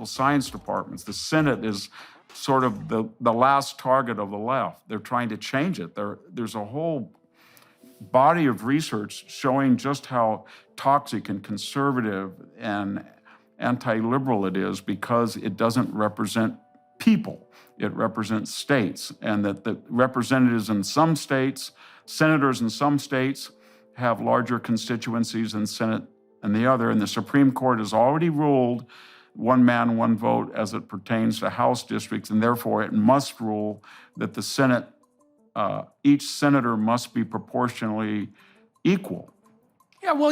science departments. The Senate is sort of the last target of the left. They're trying to change it. There's a whole body of research showing just how toxic and conservative and anti-liberal it is because it doesn't represent people. It represents states, and that the representatives in some states, senators in some states, have larger constituencies than Senate and the other. And the Supreme Court has already ruled one man, one vote as it pertains to House districts, and therefore it must rule that the Senate, each senator must be proportionally equal. Yeah, well,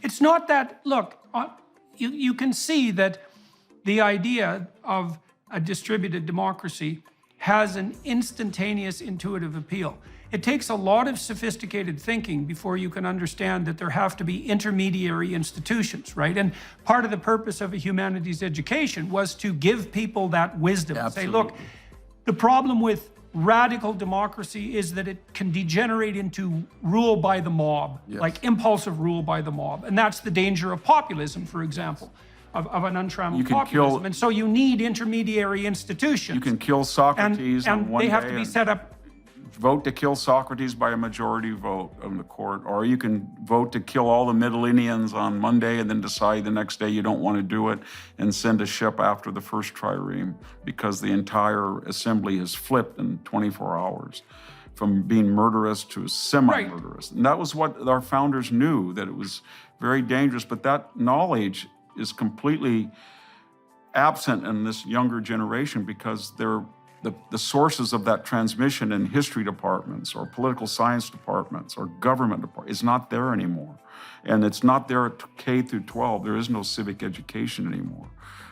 it's not that, look, you can see that the idea of a distributed democracy has an instantaneous intuitive appeal. It takes a lot of sophisticated thinking before you can understand that there have to be intermediary institutions, right? And part of the purpose of a humanities education was to give people that wisdom. Absolutely. Say, look, the problem with radical democracy is that it can degenerate into rule by the mob, yes, like impulsive rule by the mob. And that's the danger of populism, for example, of an untrammeled populism. And so you need intermediary institutions. You can kill Socrates and one they have day to be set up. Vote to kill Socrates by a majority vote of the court, or you can vote to kill all the Middle-Indians on Monday and then decide the next day you don't want to do it and send a ship after the first trireme because the entire assembly has flipped in 24 hours from being murderous to semi-murderous. Right. And that was what our founders knew, that it was very dangerous, but that knowledge is completely absent in this younger generation because the sources of that transmission in history departments or political science departments or government departments is not there anymore. And it's not there at K through 12. There is no civic education anymore.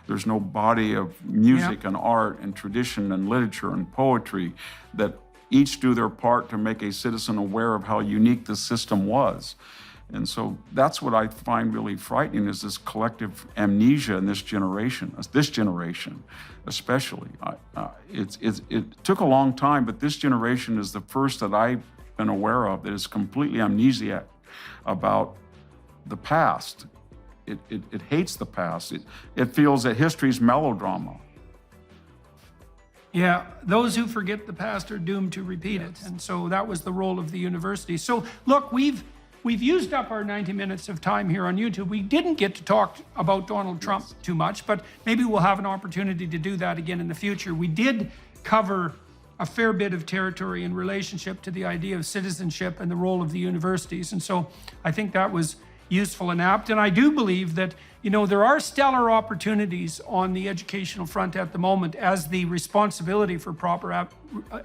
There's no body of music and art and tradition and literature and poetry that each do their part to make a citizen aware of how unique the system was. And so that's what I find really frightening is this collective amnesia in this generation especially. It took a long time, but this generation is the first that I've been aware of that is completely amnesiac about the past. It hates the past. It feels that history's melodrama. Yeah, those who forget the past are doomed to repeat it. And so that was the role of the university. So look, we've used up our 90 minutes of time here on YouTube. We didn't get to talk about Donald Trump too much, but maybe we'll have an opportunity to do that again in the future. We did cover a fair bit of territory in relationship to the idea of citizenship and the role of the universities. And so I think that was useful and apt. And I do believe that, there are stellar opportunities on the educational front at the moment as the responsibility for proper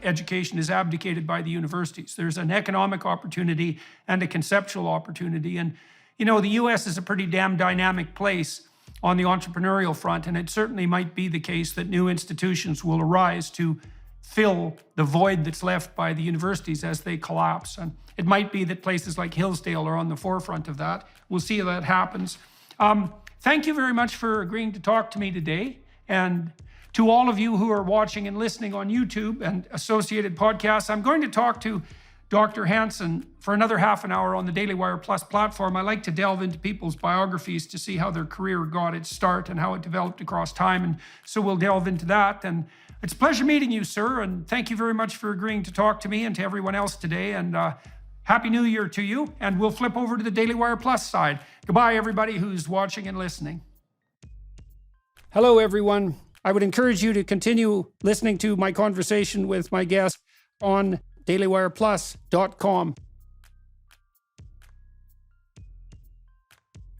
education is abdicated by the universities. There's an economic opportunity and a conceptual opportunity. And, the US is a pretty damn dynamic place on the entrepreneurial front. And it certainly might be the case that new institutions will arise to fill the void that's left by the universities as they collapse. And it might be that places like Hillsdale are on the forefront of that. We'll see how that happens. Thank you very much for agreeing to talk to me today. And to all of you who are watching and listening on YouTube and associated podcasts, I'm going to talk to Dr. Hansen for another half an hour on the Daily Wire Plus platform. I like to delve into people's biographies to see how their career got its start and how it developed across time. And so we'll delve into that. And it's a pleasure meeting you, sir. And thank you very much for agreeing to talk to me and to everyone else today. And Happy New Year to you. And we'll flip over to the Daily Wire Plus side. Goodbye, everybody who's watching and listening. Hello, everyone. I would encourage you to continue listening to my conversation with my guest on dailywireplus.com.